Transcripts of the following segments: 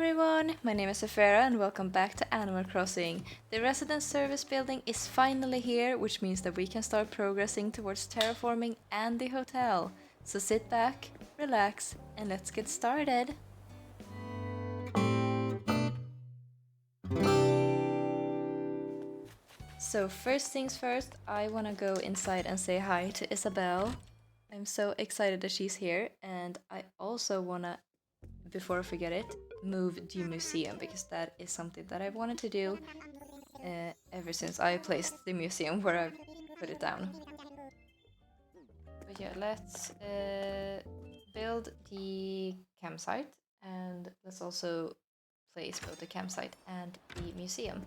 everyone, my name is Afera and welcome back to Animal Crossing. The resident service building is finally here, which means that we can start progressing towards terraforming and the hotel. So sit back, relax, and let's get started. So first things first, I want to go inside and say hi to Isabelle. I'm so excited that she's here, and I also want to, before I forget it, move the museum, because that is something that I've wanted to do ever since I placed the museum where I put it down. But yeah, let's build the campsite, and let's also place both the campsite and the museum.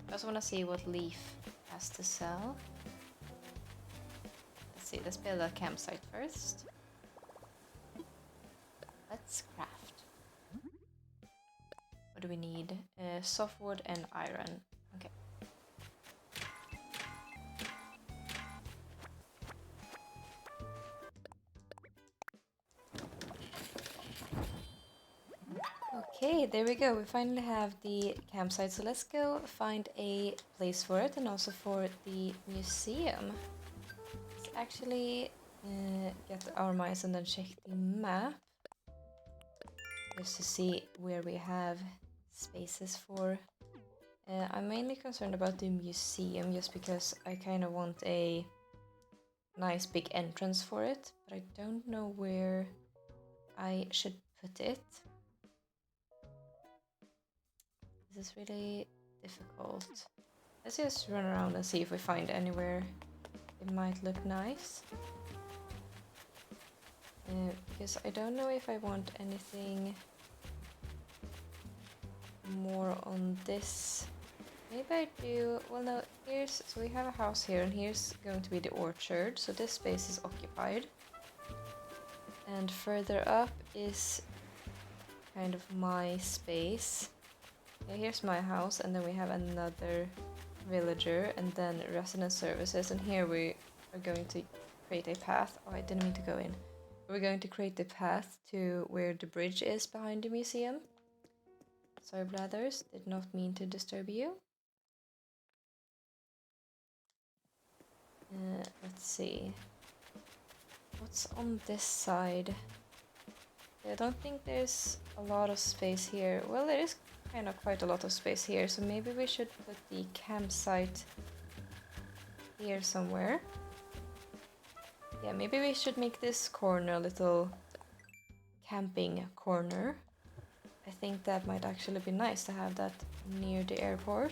I also want to see what Leaf has to sell. Let's see, let's build a campsite first. Let's craft. What do we need? Softwood and iron. Okay. Okay, there we go. We finally have the campsite. So let's go find a place for it and also for the museum. Let's actually get our mice and then check the map. Just to see where we have spaces for. I'm mainly concerned about the museum just because I kind of want a nice big entrance for it, but I don't know where I should put it. This is really difficult. Let's just run around and see if we find anywhere it might look nice. Because I don't know if I want anything more on this. Maybe I do. Well, no, so we have a house here, and here's going to be the orchard, so this space is occupied. And further up is kind of my space. Yeah, here's my house, and then we have another villager, and then resident services, and here we are going to create a path. Oh, I didn't mean to go in. We're going to create the path to where the bridge is behind the museum. Sorry, brothers, did not mean to disturb you. Let's see. What's on this side? I don't think there's a lot of space here. Well, there is kind of quite a lot of space here, so maybe we should put the campsite here somewhere. Yeah, maybe we should make this corner a little camping corner. I think that might actually be nice to have that near the airport.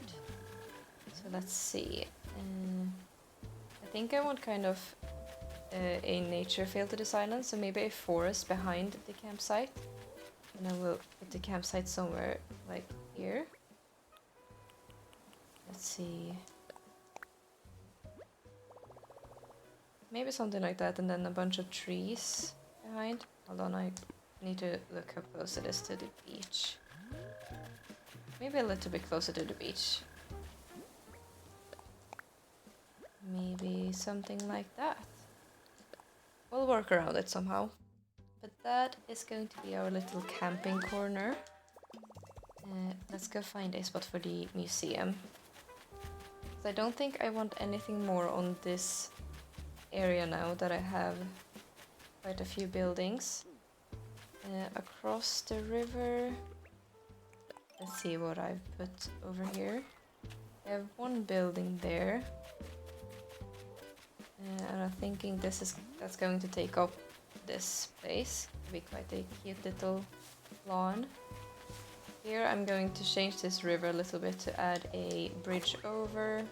So let's see. I think I want kind of a nature feel to this island, so maybe a forest behind the campsite. And I will put the campsite somewhere like here. Let's see. Maybe something like that, and then a bunch of trees behind. Hold on, I need to look how close it is to the beach. Maybe a little bit closer to the beach. Maybe something like that. We'll work around it somehow. But that is going to be our little camping corner. Let's go find a spot for the museum. So I don't think I want anything more on this area now that I have quite a few buildings. Across the river, let's see what I've put over here. I have one building there. And I'm thinking that's going to take up this space. It'll be quite a cute little lawn. Here I'm going to change this river a little bit to add a bridge over.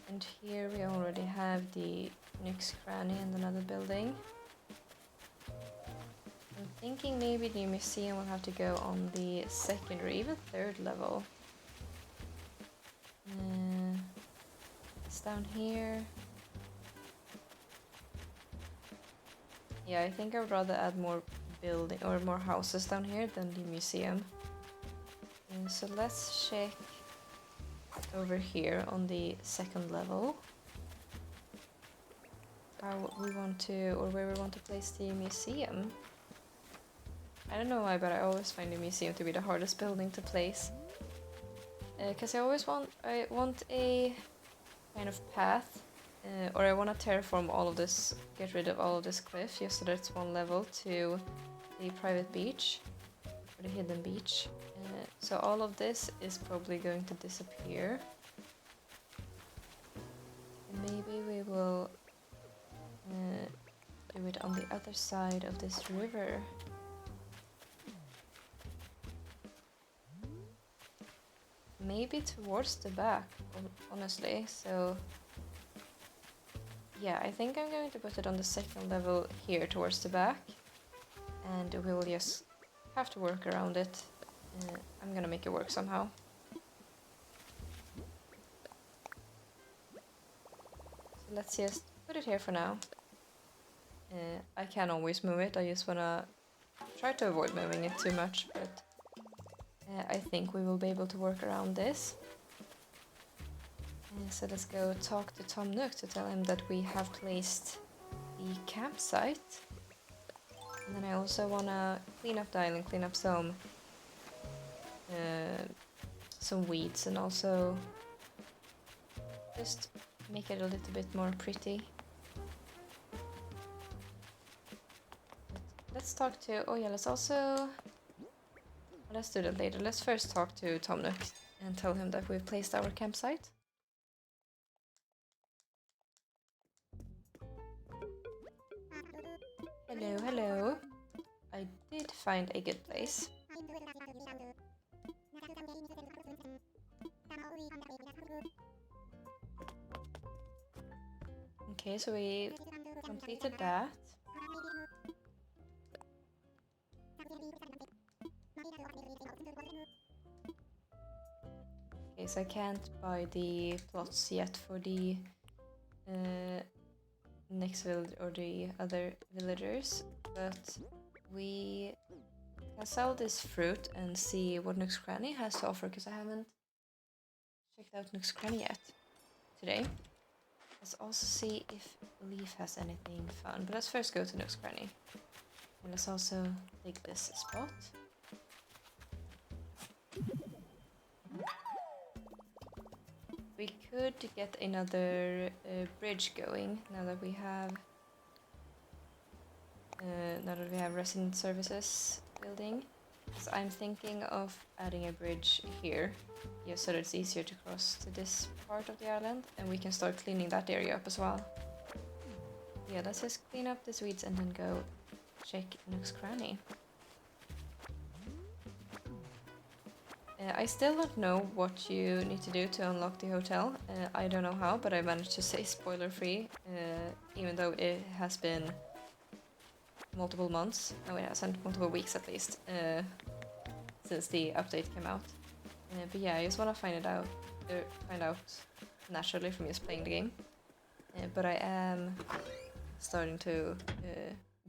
And here we already have the Nyx Cranny and another building. I'm thinking maybe the museum will have to go on the second or even third level. It's down here. Yeah, I think I would rather add more building or more houses down here than the museum. So let's check over here on the second level how we want to, or where we want to place the museum. I don't know why, but I always find the museum to be the hardest building to place. Because I want a kind of path, or I want to terraform all of this, get rid of all of this cliff, just so that it's one level to the private beach, or the hidden beach. So all of this is probably going to disappear. And maybe we will do it on the other side of this river. Maybe towards the back, honestly. So yeah, I think I'm going to put it on the second level here towards the back, and we'll just have to work around it. I'm gonna make it work somehow. So let's just put it here for now. I can always move it, I just wanna try to avoid moving it too much, but I think we will be able to work around this. So let's go talk to Tom Nook to tell him that we have placed the campsite. And then I also want to clean up the island, clean up some weeds, and also just make it a little bit more pretty. Let's talk to, oh yeah, let's do that later. Let's first talk to Tom Nook and tell him that we've placed our campsite. Hello, hello. I did find a good place. Okay, so we completed that. Okay, so I can't buy the plots yet for the next village or the other villagers, but we can sell this fruit and see what Nook's Cranny has to offer, because I haven't checked out Nook's Cranny yet today. Let's also see if Leaf has anything fun, but let's first go to Nook's Cranny. And let's also take this spot. We could get another bridge going now that we have resident services building. So I'm thinking of adding a bridge here, just so that it's easier to cross to this part of the island, and we can start cleaning that area up as well. Yeah, let's just clean up these weeds and then go check Nook's Cranny. I still don't know what you need to do to unlock the hotel. I don't know how, but I managed to say spoiler free, even though it has been multiple months. No, it hasn't, multiple weeks at least, since the update came out. But yeah, I just want to find out naturally from just playing the game. But I am starting to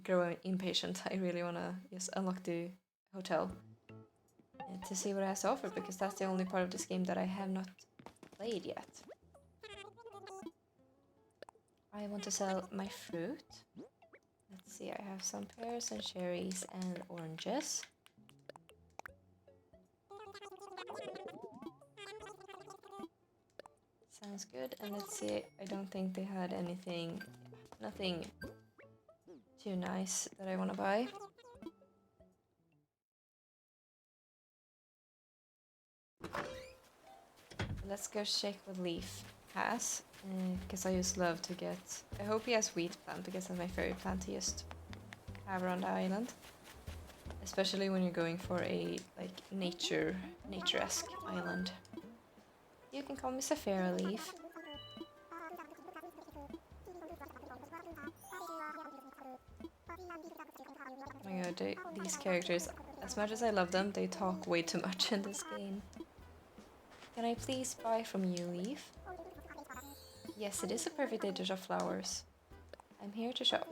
grow impatient. I really want to just unlock the hotel to see what it has to offer, because that's the only part of this game that I have not played yet. I want to sell my fruit. Let's see, I have some pears and cherries and oranges. Sounds good. And let's see, I don't think they had nothing too nice that I want to buy. Let's go check what Leaf has, because I just love to get... I hope he has wheat plant, because that's my favorite plant to just have around the island. Especially when you're going for a like nature-esque island. You can call me Saphira Leaf. Oh my god, these characters, as much as I love them, they talk way too much in this game. Can I please buy from you, Leaf? Yes, it is a perfect day to shop flowers. I'm here to shop.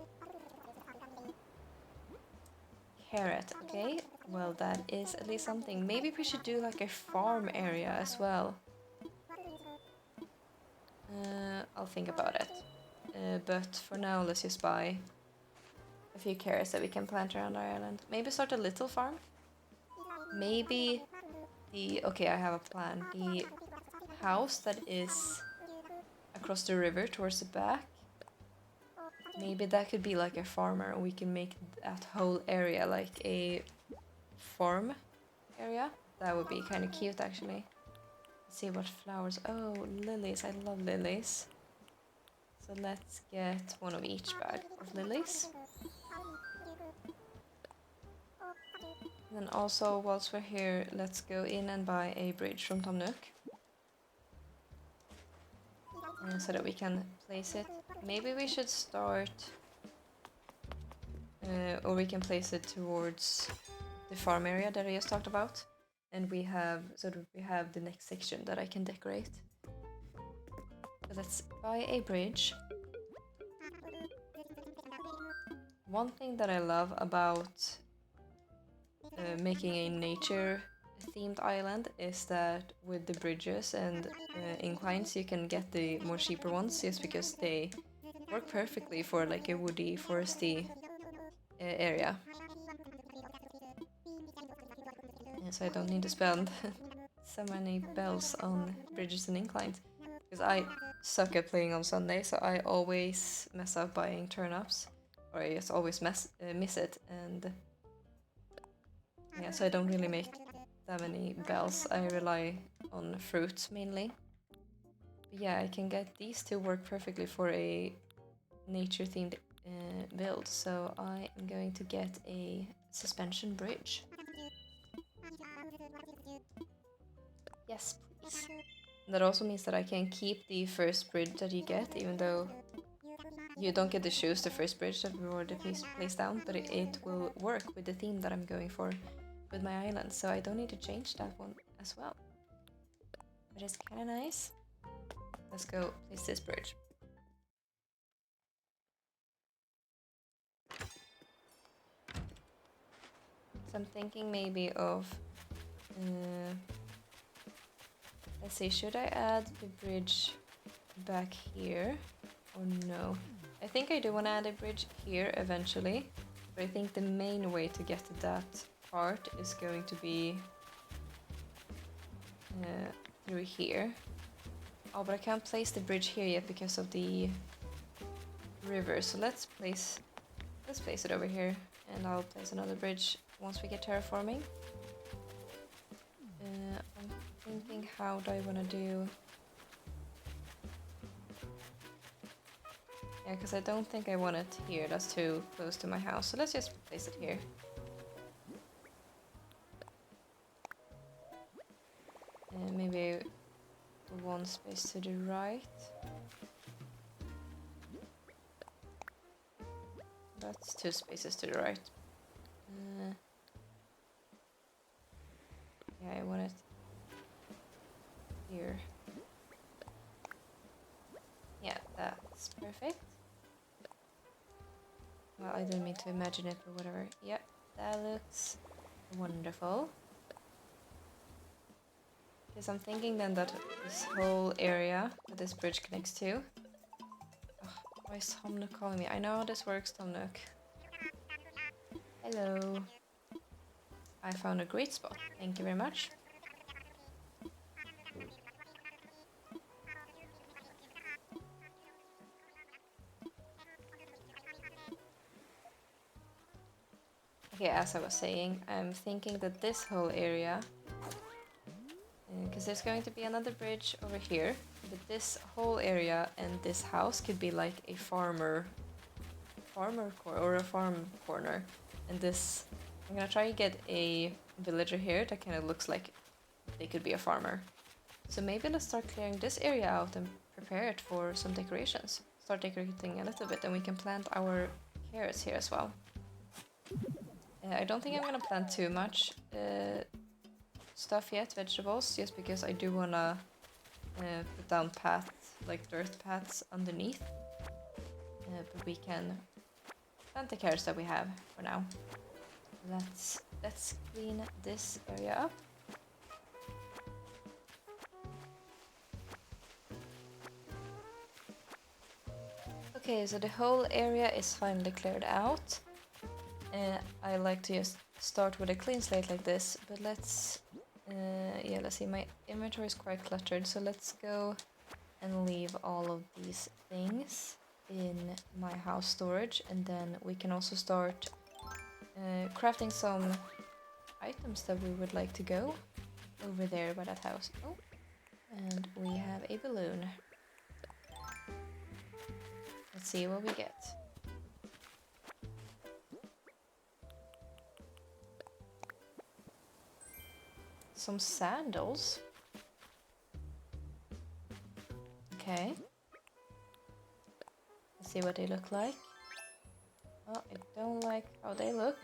Carrot, okay. Well, that is at least something. Maybe we should do like a farm area as well. I'll think about it. But for now, let's just buy a few carrots that we can plant around our island. Maybe start a little farm. Maybe okay, I have a plan. The house that is across the river towards the back, maybe that could be like a farmer. We can make that whole area like a farm area. That would be kind of cute, actually. Let's see what flowers. Oh, lilies. I love lilies. So let's get one of each bag of lilies. And then also, whilst we're here, let's go in and buy a bridge from Tom Nook. So that we can place it. Maybe we should start... or we can place it towards the farm area that I just talked about. And we have the next section that I can decorate. So let's buy a bridge. One thing that I love about making a nature-themed island is that with the bridges and inclines you can get the more cheaper ones just because they work perfectly for like a woody, foresty area. So I don't need to spend so many bells on bridges and inclines. Because I suck at playing on Sunday, so I always mess up buying turnips. Or I just always miss it, and yeah, so I don't really make that many bells. I rely on fruits mainly. But yeah, I can get these to work perfectly for a nature-themed build, so I am going to get a suspension bridge. Yes, please. That also means that I can keep the first bridge that you get, even though you don't get to choose the first bridge that we already placed down, but it will work with the theme that I'm going for with my island, so I don't need to change that one as well. But it's kind of nice. Let's go place this bridge. So I'm thinking maybe of... let's see, should I add the bridge back here or no? I think I do want to add a bridge here eventually, but I think the main way to get to that part is going to be through here. Oh, but I can't place the bridge here yet because of the river, so let's place it over here, and I'll place another bridge once we get terraforming. I'm thinking, how do I want to do... Yeah, because I don't think I want it here, that's too close to my house, so let's just place it here. And maybe one space to the right. That's 2 spaces to the right. Yeah, I want it here. Yeah, that's perfect. Well, I didn't mean to imagine it, but whatever. Yeah, that looks wonderful. Because I'm thinking then that this whole area that this bridge connects to... Oh, why is Tom Nook calling me? I know how this works, Tom Nook. Hello. I found a great spot. Thank you very much. Okay, as I was saying, I'm thinking that this whole area, because there's going to be another bridge over here, but this whole area and this house could be like a farmer or a farm corner. And this, I'm gonna try to get a villager here that kind of looks like they could be a farmer. So maybe let's start clearing this area out and prepare it for some decorations. Start decorating a little bit, and we can plant our carrots here as well. I don't think I'm gonna plant too much stuff yet, vegetables, just because I do wanna put down paths, like dirt paths underneath. But we can plant the carrots that we have for now. Let's clean this area up. Okay, so the whole area is finally cleared out. I like to just start with a clean slate like this, but let's see, my inventory is quite cluttered, so let's go and leave all of these things in my house storage, and then we can also start crafting some items that we would like to go over there by that house. Oh, and we have a balloon. Let's see what we get. Some sandals. Okay. Let's see what they look like. Oh, I don't like how they look.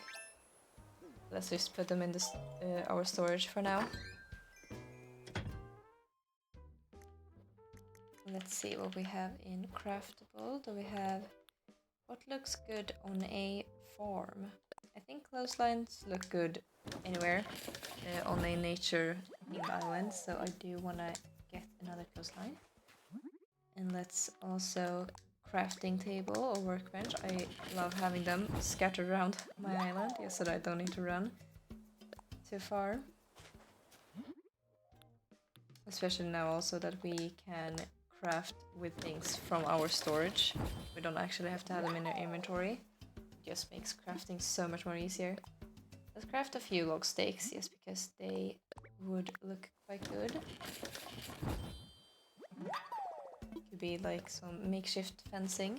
Let's just put them in this, our storage for now. Let's see what we have in craftable. Do we have what looks good on a farm? I think clotheslines look good anywhere on a nature themed island, so I do want to get another clothesline. And let's also crafting table or workbench. I love having them scattered around my island, so that I don't need to run too far. Especially now also that we can craft with things from our storage. We don't actually have to have them in our inventory. It just makes crafting so much more easier. Let's craft a few log stakes, just because they would look quite good. Could be like some makeshift fencing.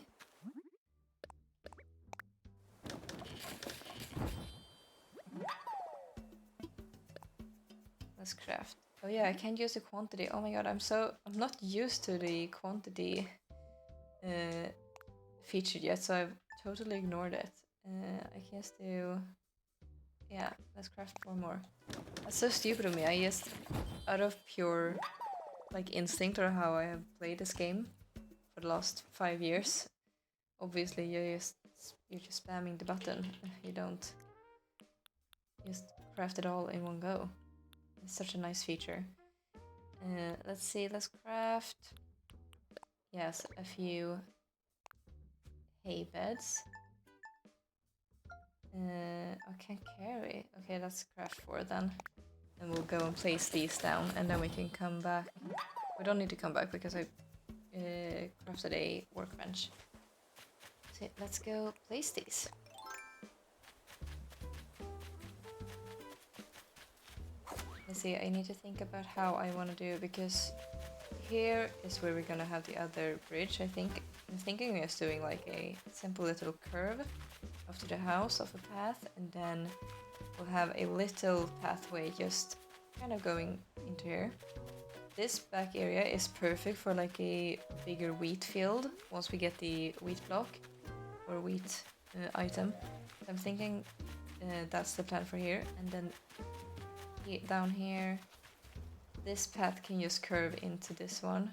Let's craft. Oh yeah, I can't use the quantity. Oh my god, I'm not used to the quantity feature yet, so I've totally ignored it. I can just do... Yeah, let's craft 4 more. That's so stupid of me. I just, out of pure like instinct or how I have played this game for the last 5 years, obviously you're just spamming the button. You don't just craft it all in one go. It's such a nice feature. Let's see, let's craft, yes, a few hay beds. I can't carry. Okay, let's craft 4 then. And we'll go and place these down, and then we can come back. We don't need to come back because I crafted a workbench. So let's go place these. Let's see, I need to think about how I want to do it, because here is where we're gonna have the other bridge. I'm thinking of just doing like a simple little curve up to the house of a path, and then we'll have a little pathway just kind of going into here. This back area is perfect for like a bigger wheat field once we get the wheat block or wheat item. I'm thinking that's the plan for here, and then down here this path can just curve into this one,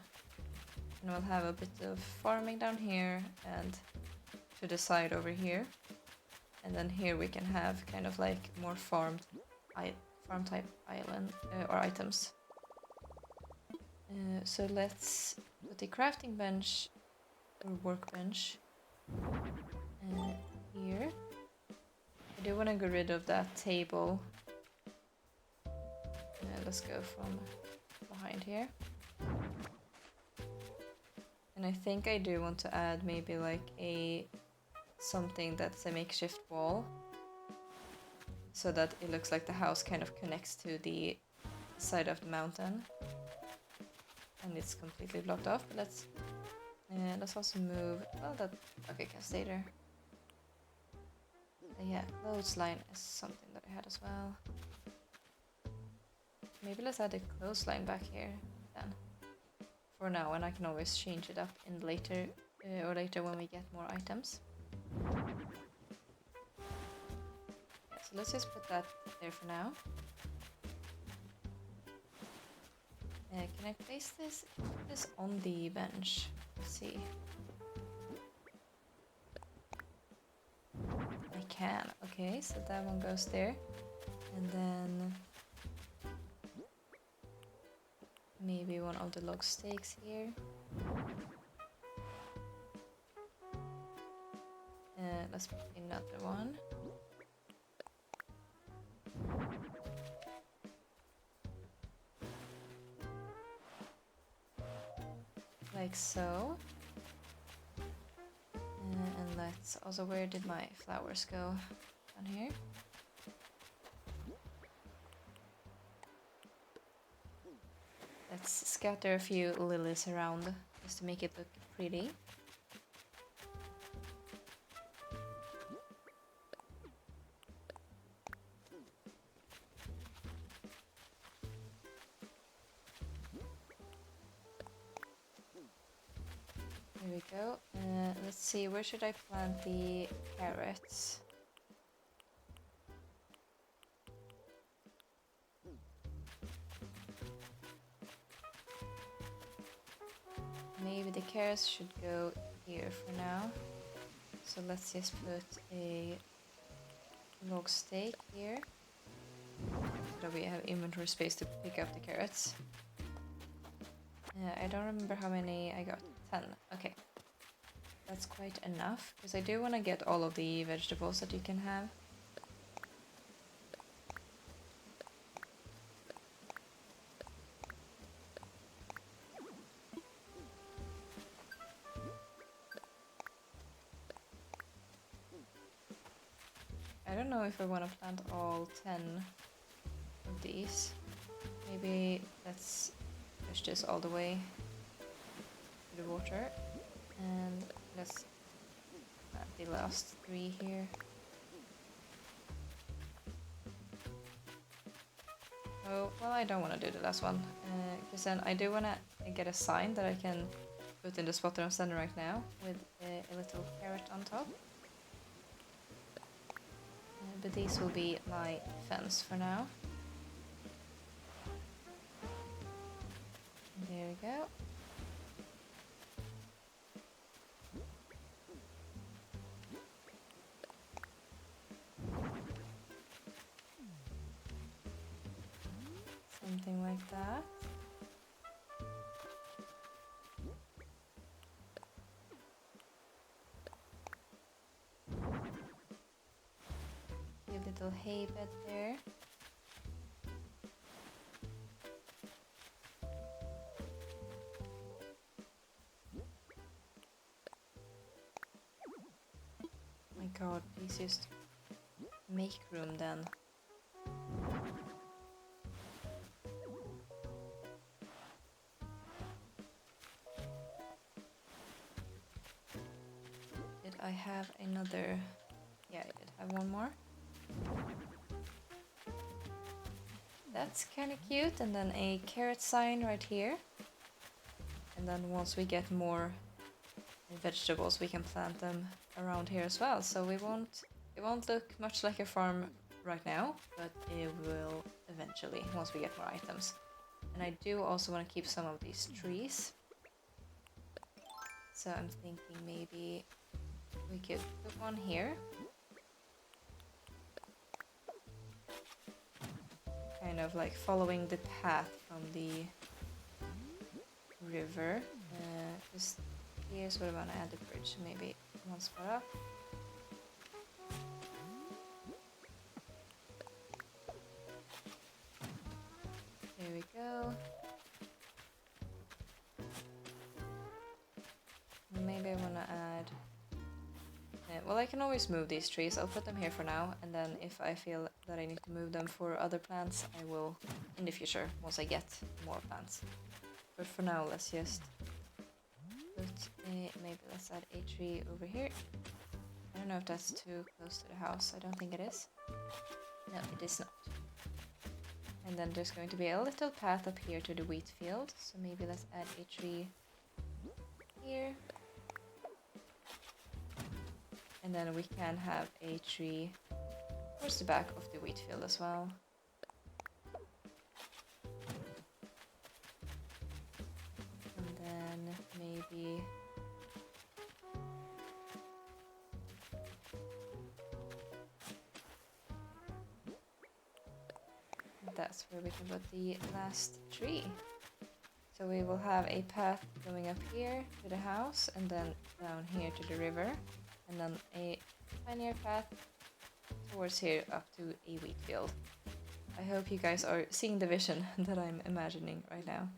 and we'll have a bit of farming down here and to the side over here, and then here we can have kind of like more farm type island or items. So let's put the crafting bench or workbench here. I do want to get rid of that table. Let's go from behind here. And I think I do want to add maybe like something that's a makeshift wall, so that it looks like the house kind of connects to the side of the mountain and it's completely blocked off. But let's also move. Oh, that okay, can stay there. Yeah, clothesline is something that I had as well. Maybe let's add a clothesline back here then for now, and I can always change it up in later when we get more items. Yeah, so let's just put that there for now. Can I place this? Put this on the bench. Let's see. I can. Okay, so that one goes there, and then maybe one of the log stakes here. Let's put another one. like so. And let's also, where did my flowers go? Down here. Let's scatter a few lilies around just to make it look pretty. There we go. Let's see, where should I plant the carrots? Maybe the carrots should go here for now. So let's just put a log stake here. So that we have inventory space to pick up the carrots. I don't remember how many I got. 10. Okay. That's quite enough, because I do want to get all of the vegetables that you can have. I don't know if I want to plant all 10 of these. Maybe let's push this all the way to the water. And let's plant the last 3 here. Oh, well, I don't want to do the last one. Because then I do want to get a sign that I can put in the spot that I'm standing right now with a little carrot on top. But these will be my fence for now. There we go. Something like that. A little hay bed there. My god, please just make room then. Did I have another? Yeah, I did have one more. That's kind of cute, and then a carrot sign right here. And then once we get more vegetables, we can plant them around here as well. So it won't look much like a farm right now, but it will eventually once we get more items. And I do also want to keep some of these trees. So I'm thinking maybe we could put one here. Kind of like following the path from the river. Just here's where I want to add the bridge. Maybe one spot up. There we go. Maybe I want to add... well, I can always move these trees. I'll put them here for now, and then if I feel that I need to move them for other plants, I will in the future, once I get more plants. But for now, let's just put maybe let's add a tree over here. I don't know if that's too close to the house. I don't think it is. No, it is not. And then there's going to be a little path up here to the wheat field. So maybe let's add a tree here. And then we can have a tree towards the back of the wheat field as well. And then maybe... that's where we can put the last tree. So we will have a path going up here to the house and then down here to the river. And then a tinier path towards here up to a wheat field. I hope you guys are seeing the vision that I'm imagining right now.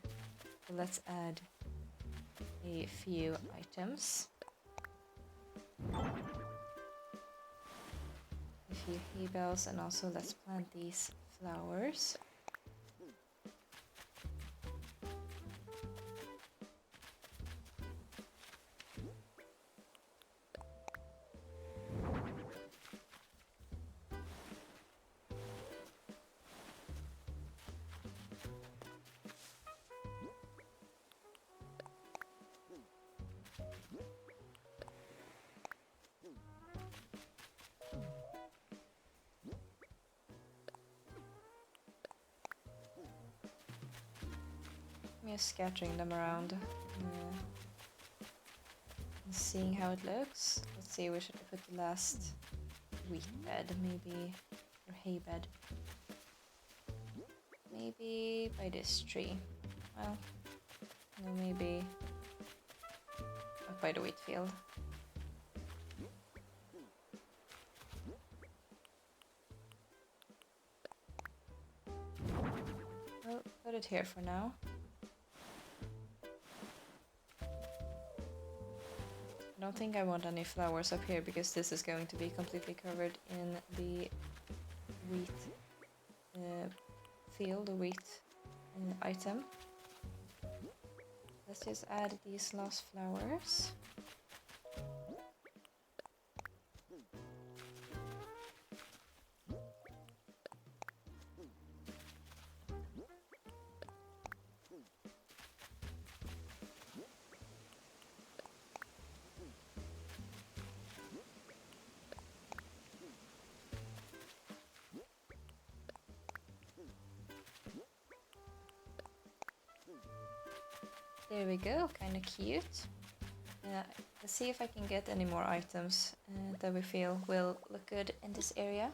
So let's add a few items. A few hay bales, and also let's plant these flowers. I'm just scattering them around and seeing how it looks. Let's see, we should put the last wheat bed, maybe, or hay bed. Maybe by this tree. Well, no, maybe up by the wheat field. Well, put it here for now. I don't think I want any flowers up here because this is going to be completely covered in the wheat field, the wheat item. Let's just add these last flowers. There we go, kind of cute. Let's see if I can get any more items that we feel will look good in this area.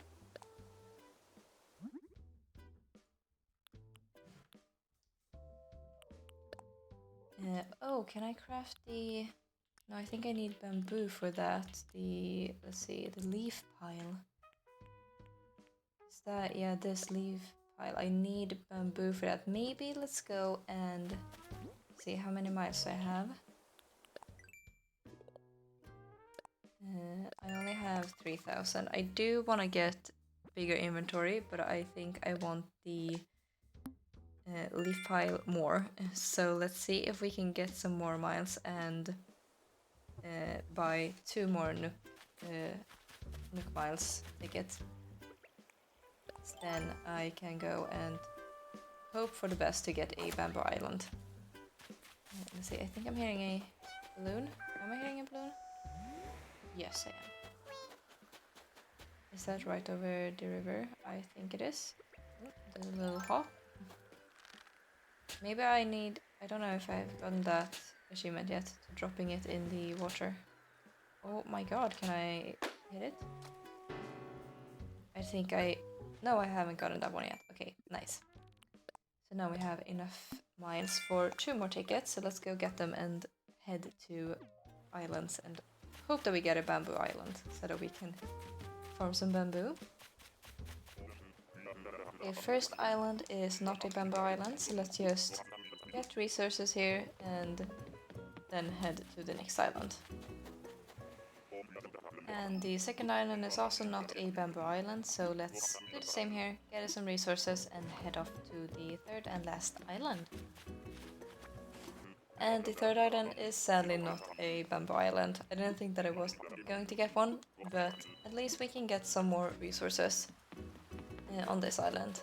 Oh, can I craft the... No, I think I need bamboo for that. Let's see, the leaf pile. Is that, yeah, this leaf pile. I need bamboo for that. Maybe let's go and see how many miles I have. I only have 3,000. I do want to get bigger inventory, but I think I want the leaf pile more. So let's see if we can get some more miles and buy 2 more Nook miles tickets. Then I can go and hope for the best to get a bamboo island. Let's see, I think I'm hearing a balloon. Am I hearing a balloon? Yes, I am. Is that right over the river? I think it is. The little hop. Maybe I need... I don't know if I've gotten that achievement yet, to dropping it in the water. Oh my god, can I hit it? I think I... No, I haven't gotten that one yet. Okay, nice. So now we have enough miles for 2 more tickets, so let's go get them and head to islands and hope that we get a bamboo island so that we can farm some bamboo. The first island is not a bamboo island, so let's just get resources here and then head to the next island. And the second island is also not a bamboo island, so let's do the same here, get us some resources and head off to the third and last island. And the third island is sadly not a bamboo island. I didn't think that I was going to get one, but at least we can get some more resources on this island.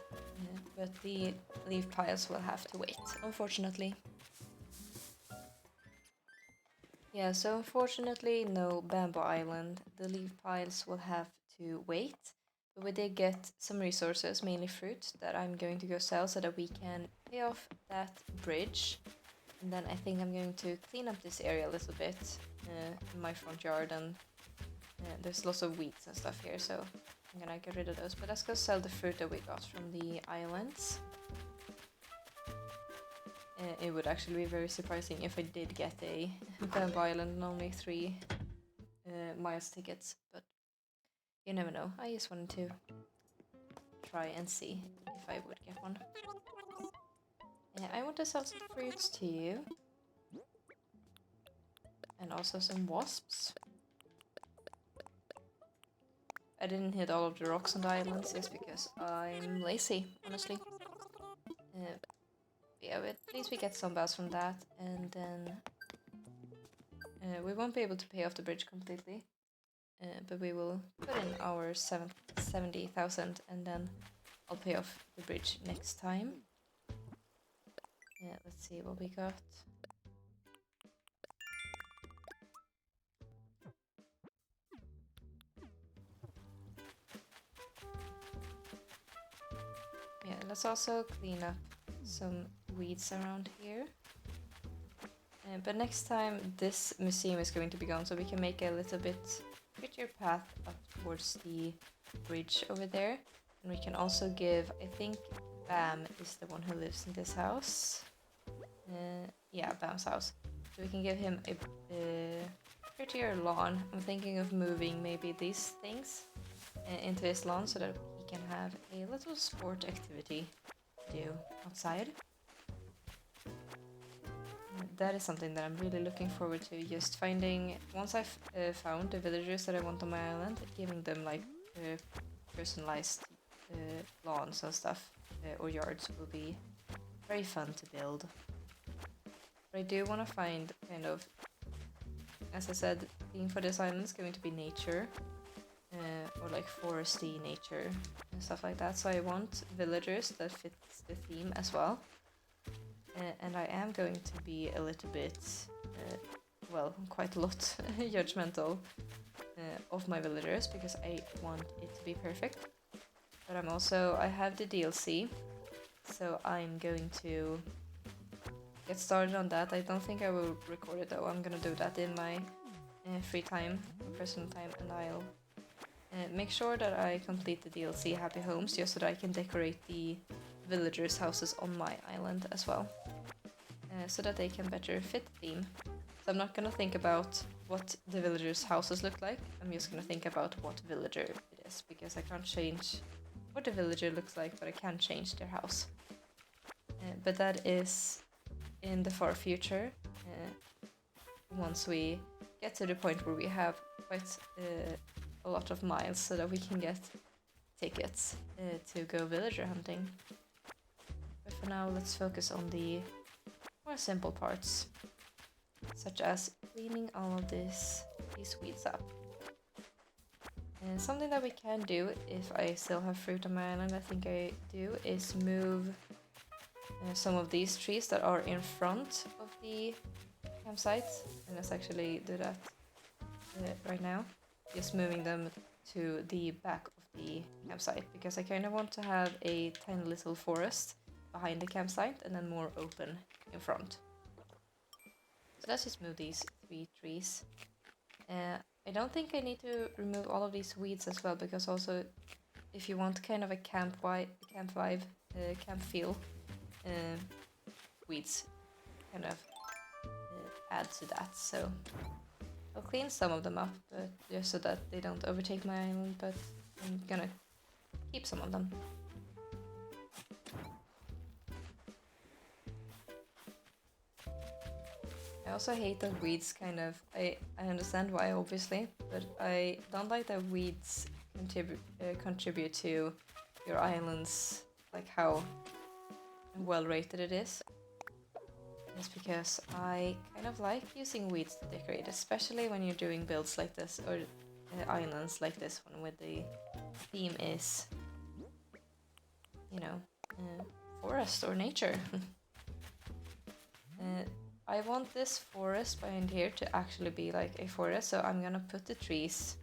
But the leaf piles will have to wait, unfortunately. Yeah, so unfortunately no bamboo island. The leaf piles will have to wait. But we did get some resources, mainly fruit, that I'm going to go sell so that we can pay off that bridge. And then I think I'm going to clean up this area a little bit in my front yard, and there's lots of weeds and stuff here, so I'm gonna get rid of those. But let's go sell the fruit that we got from the islands. It would actually be very surprising if I did get a bamboo island and only 3 miles tickets, but you never know. I just wanted to try and see if I would get one. I want to sell some fruits to you. And also some wasps. I didn't hit all of the rocks on the islands just because I'm lazy, honestly. Yeah, but at least we get some bells from that, and then we won't be able to pay off the bridge completely, but we will put in our 70,000, and then I'll pay off the bridge next time. Let's see what we got. Yeah, let's also clean up some weeds around here. But next time this museum is going to be gone, so we can make a little bit prettier path up towards the bridge over there. And we can also give, I think Bam is the one who lives in this house. Yeah, Bam's house. So we can give him a prettier lawn. I'm thinking of moving maybe these things into his lawn so that he can have a little sport activity to do outside. That is something that I'm really looking forward to, just finding, once I've found the villagers that I want on my island, giving them like personalized lawns and stuff, or yards, will be very fun to build. But I do want to find kind of, as I said, the theme for this island is going to be nature, or like foresty nature and stuff like that, so I want villagers that fits the theme as well. And I am going to be a little bit, well, quite a lot judgmental of my villagers because I want it to be perfect. But I have the DLC, so I'm going to get started on that. I don't think I will record it though. I'm gonna do that in my free time, personal time, and I'll make sure that I complete the DLC Happy Homes just so that I can decorate the villagers' houses on my island as well, so that they can better fit the theme. So I'm not gonna think about what the villagers' houses look like, I'm just gonna think about what villager it is, because I can't change what the villager looks like, but I can change their house. But that is in the far future, once we get to the point where we have quite a lot of miles so that we can get tickets to go villager hunting. But for now, let's focus on the more simple parts, such as cleaning all of these weeds up. And something that we can do if I still have fruit on my island, I think I do, is move some of these trees that are in front of the campsite. And let's actually do that right now. Just moving them to the back of the campsite, because I kind of want to have a tiny little forest behind the campsite and then more open in front. So let's just move these 3 trees. I don't think I need to remove all of these weeds as well, because also if you want kind of a camp feel, weeds kind of add to that. So I'll clean some of them up, but just so that they don't overtake my island, but I'm gonna keep some of them. I also hate that weeds kind of, I understand why obviously, but I don't like that weeds contribute to your island's, like how well rated it is. It's because I kind of like using weeds to decorate, especially when you're doing builds like this, or islands like this one, where the theme is, you know, forest or nature. I want this forest behind here to actually be like a forest, so I'm gonna put the trees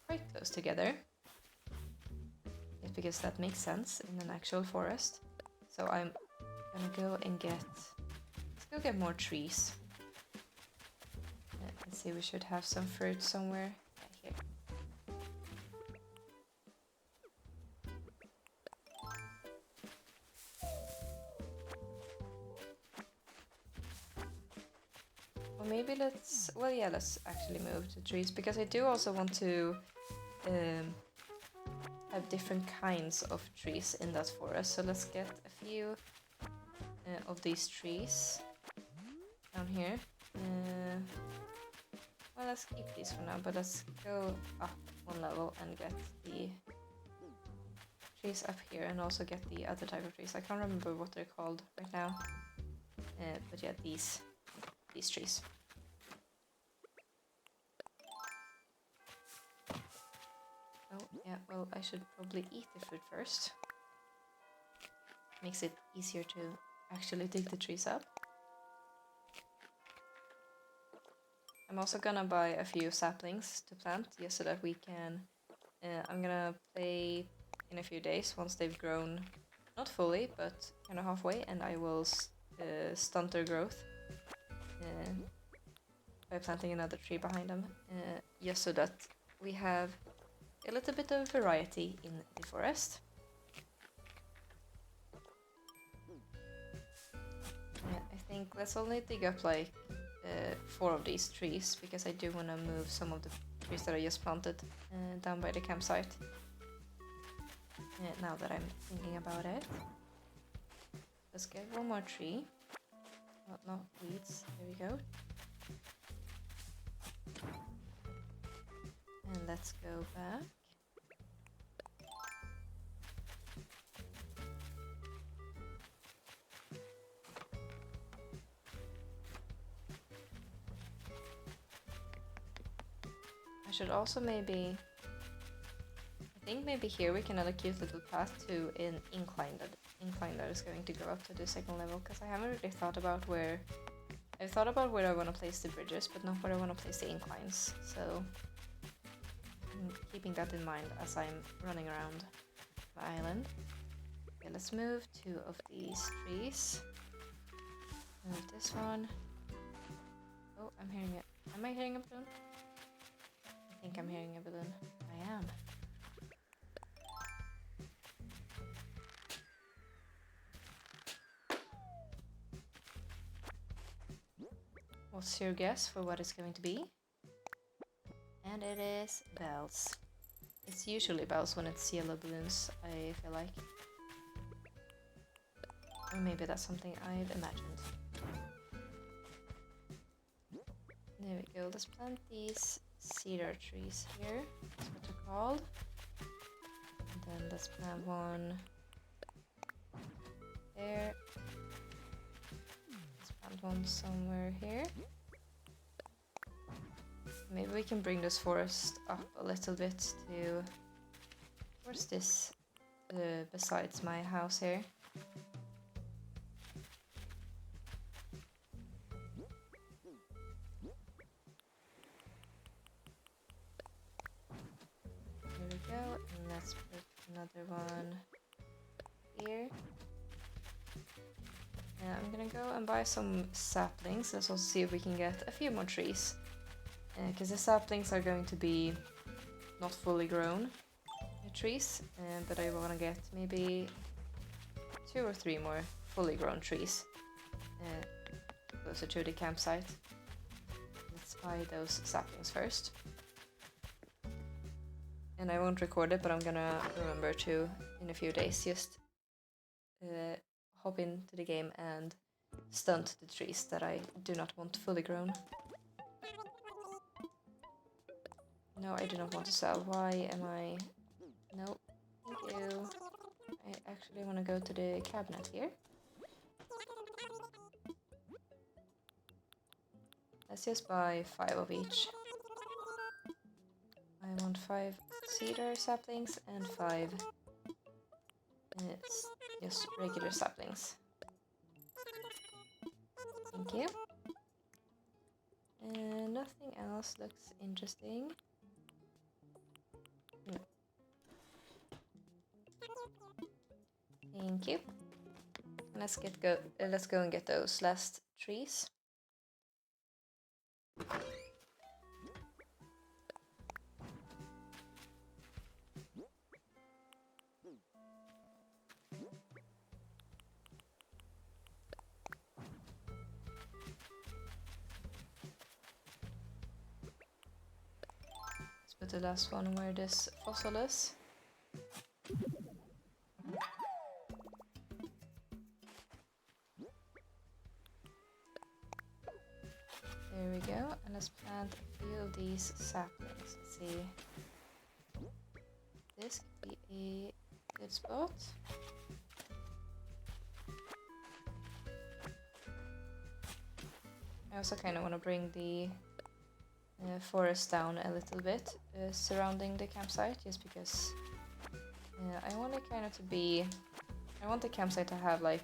quite close together. Just because that makes sense in an actual forest. So I'm gonna go and let's go get more trees. Let's see, we should have some fruit somewhere. Here. Or maybe let's actually move the trees, because I do also want to have different kinds of trees in that forest. So let's get a few of these trees down here. Well, let's keep these for now, but let's go up one level and get the trees up here and also get the other type of trees. I can't remember what they're called right now. But yeah, these trees. Oh, yeah, well, I should probably eat the food first. Makes it easier to actually dig the trees up. I'm also gonna buy a few saplings to plant, just so that we can... I'm gonna play in a few days once they've grown, not fully, but kind of halfway, and I will stunt their growth by planting another tree behind them, just so that we have a little bit of variety in the forest. I think let's only dig up like 4 of these trees, because I do want to move some of the trees that I just planted down by the campsite. Now that I'm thinking about it, let's get one more tree. Not weeds. There we go. And let's go back. I should also maybe... I think maybe here we can add a cute little path to an incline that is going to go up to the 2nd level, because I haven't really thought about where... I've thought about where I want to place the bridges, but not where I want to place the inclines, so... I'm keeping that in mind as I'm running around the island. Okay, let's move 2 of these trees. Move this one. Oh, I'm hearing it. Am I hearing a balloon? I think I'm hearing a balloon. I am. What's your guess for what it's going to be? And it is bells. It's usually bells when it's yellow balloons, I feel like. Or maybe that's something I've imagined. There we go, let's plant these cedar trees here. That's what they're called. And then let's plant one there. Let's plant one somewhere here. Maybe we can bring this forest up a little bit to... Where's this? Besides my house here. There we go, and let's put another one here. And I'm gonna go and buy some saplings. Let's also see if we can get a few more trees. Because the saplings are going to be not fully grown trees, but I want to get maybe 2 or 3 more fully grown trees closer to the campsite. Let's buy those saplings first. And I won't record it, but I'm gonna remember to, in a few days, just hop into the game and stunt the trees that I do not want fully grown. No, I do not want to sell. Why am I... No, thank you. I actually want to go to the cabinet here. Let's just buy 5 of each. I want 5 cedar saplings and 5 just regular saplings. Thank you. And nothing else looks interesting. No. Thank you. Let's go and get those last trees. Let's put the last one where this fossil is. There we go, and let's plant a few of these saplings. Let's see. This could be a good spot. I also kind of want to bring the forest down a little bit surrounding the campsite, just because I want it kind of to be... I want the campsite to have like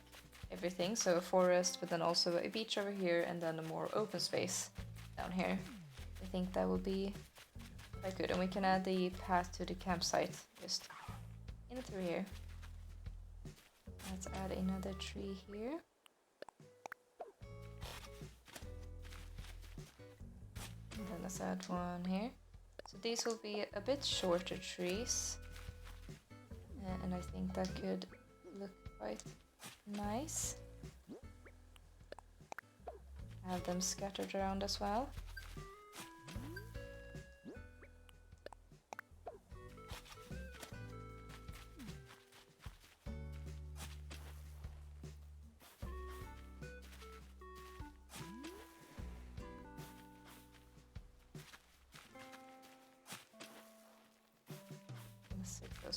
everything, so a forest, but then also a beach over here, and then a more open space down here. I think that would be quite good, and we can add the path to the campsite just in through here. Let's add another tree here. And then let's add one here. So these will be a bit shorter trees, and I think that could look quite nice. Have them scattered around as well.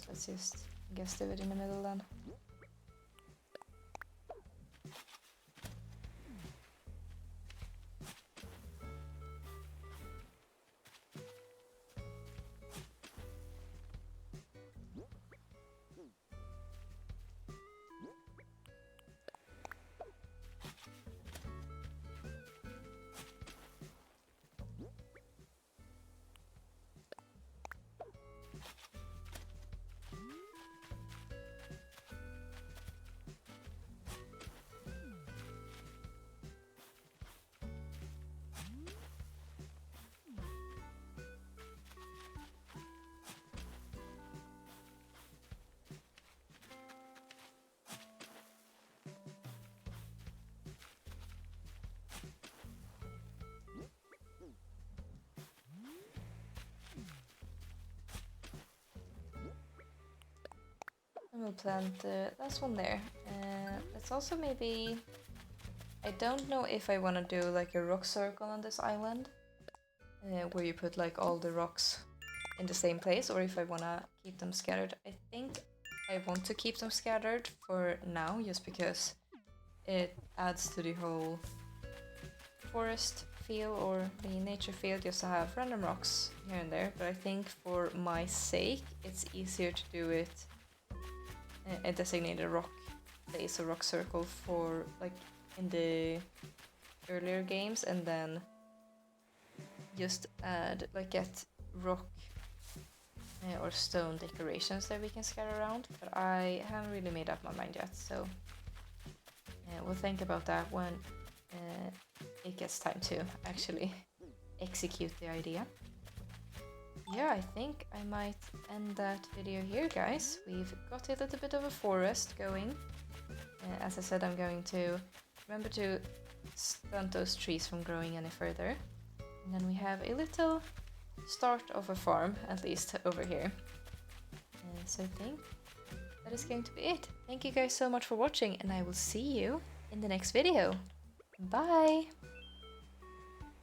Let's just, I guess, do it in the middle then. And we'll plant the last one there. Let's also maybe... I don't know if I want to do like a rock circle on this island, where you put like all the rocks in the same place, or if I want to keep them scattered. I think I want to keep them scattered for now, just because it adds to the whole forest feel or the nature feel, just to have random rocks here and there. But I think for my sake, it's easier to do it a designated rock place or rock circle for like in the earlier games, and then just add like get rock or stone decorations that we can scatter around. But I haven't really made up my mind yet, so we'll think about that when it gets time to actually execute the idea. Yeah, I think I might end that video here, guys. We've got a little bit of a forest going. As I said, I'm going to remember to stunt those trees from growing any further. And then we have a little start of a farm, at least over here. So I think that is going to be it. Thank you guys so much for watching, and I will see you in the next video. Bye!